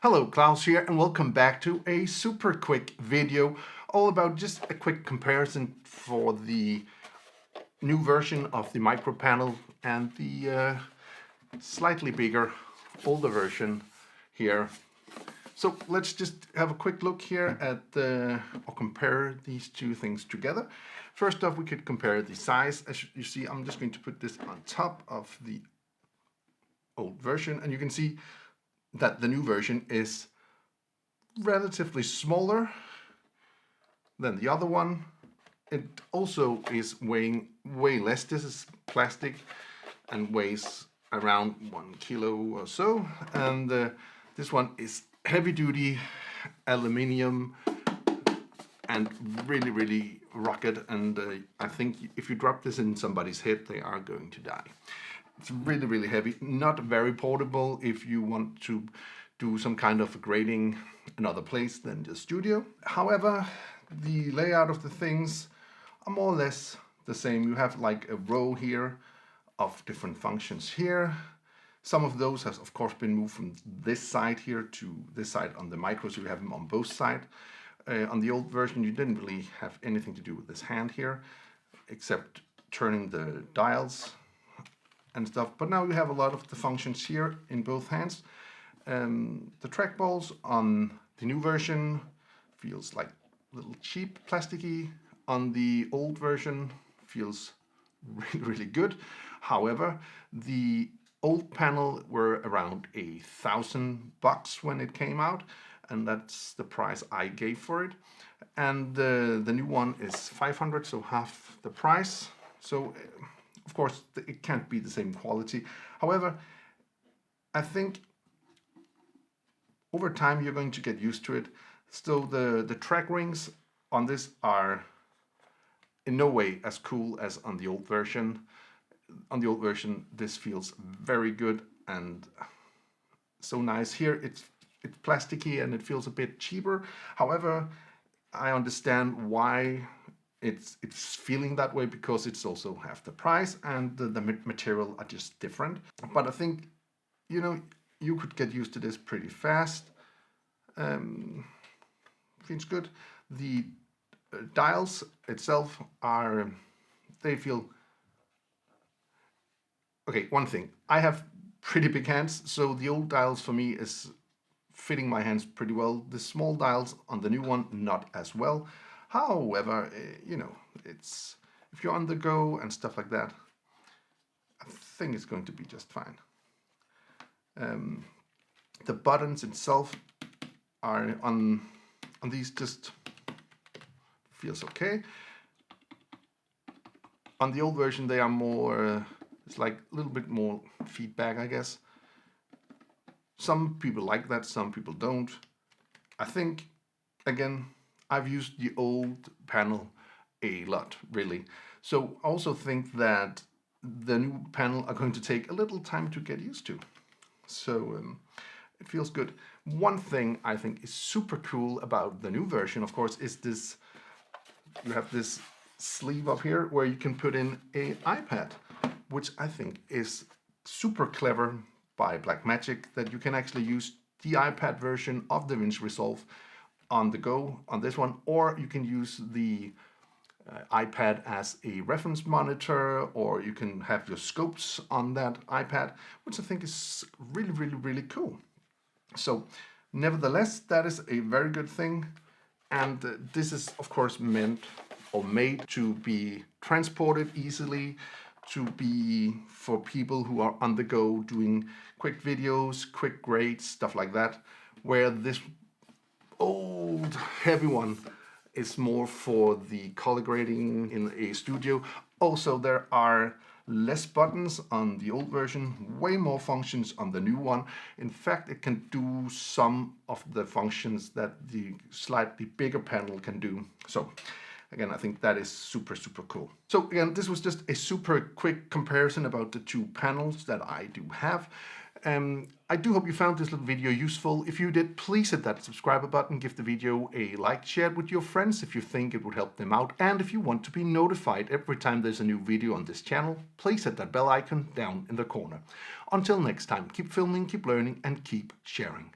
Hello, Klaus here, and welcome back to a super quick video all about just a quick comparison for the new version of the micro panel and the slightly bigger, older version here. So let's just have a quick look here at or compare these two things together. First off, we could compare the size. As you see, I'm just going to put this on top of the old version, and you can see that the new version is relatively smaller than the other one. It also is weighing way less. This is plastic and weighs around 1 kilo or so, and this one is heavy duty aluminium and really rugged, and I think if you drop this in somebody's head, they are going to die. It's really heavy, not very portable if you want to do some kind of grading another place than the studio. However, the layout of the things are more or less the same. You have like a row here of different functions here. Some of those has of course been moved from this side here to this side on the micro, so you have them on both sides. On the old version, you didn't really have anything to do with this hand here, except turning the dials and stuff. But now you have a lot of the functions here in both hands. The trackballs on the new version feels like a little cheap, plasticky. On the old version feels really good. However, the old panel were around $1,000 when it came out, and that's the price I gave for it. And the new one is 500, so half the price. So of course it can't be the same quality. However, I think over time you're going to get used to it. Still, the track rings on this are in no way as cool as on the old version. On the old version, this feels very good and so nice. Here it's plasticky and it feels a bit cheaper. However, I understand why it's feeling that way, because it's also half the price and the material are just different. But I think, you know, you could get used to this pretty fast. Feels good. The dials itself are, they feel okay. One thing, I have pretty big hands, so the old dials for me is fitting my hands pretty well. The small dials on the new one, not as well. However, you know, it's, if you're on the go and stuff like that, I think it's going to be just fine. The buttons itself are on these, just feels okay. On the old version, they are more, it's like a little bit more feedback, I guess. Some people like that, some people don't. I think, again, I've used the old panel a lot, really. So I also think that the new panel are going to take a little time to get used to. So it feels good. One thing I think is super cool about the new version, of course, is this. You have this sleeve up here where you can put in an iPad, which I think is super clever by Blackmagic, that you can actually use the iPad version of DaVinci Resolve on the go on this one, or you can use the iPad as a reference monitor, or you can have your scopes on that iPad, which I think is really cool. So nevertheless, that is a very good thing, and this is of course meant or made to be transported easily, to be for people who are on the go doing quick videos, quick grades, stuff like that, where this old heavy one is more for the color grading in a studio. Also, there are less buttons on the old version, way more functions on the new one. In fact, it can do some of the functions that the slightly bigger panel can do. So again, I think that is super cool. So again, this was just a super quick comparison about the two panels that I do have. I do hope you found this little video useful. If you did, please hit that subscribe button, give the video a like, share it with your friends if you think it would help them out, and if you want to be notified every time there's a new video on this channel, please hit that bell icon down in the corner. Until next time, keep filming, keep learning, and keep sharing.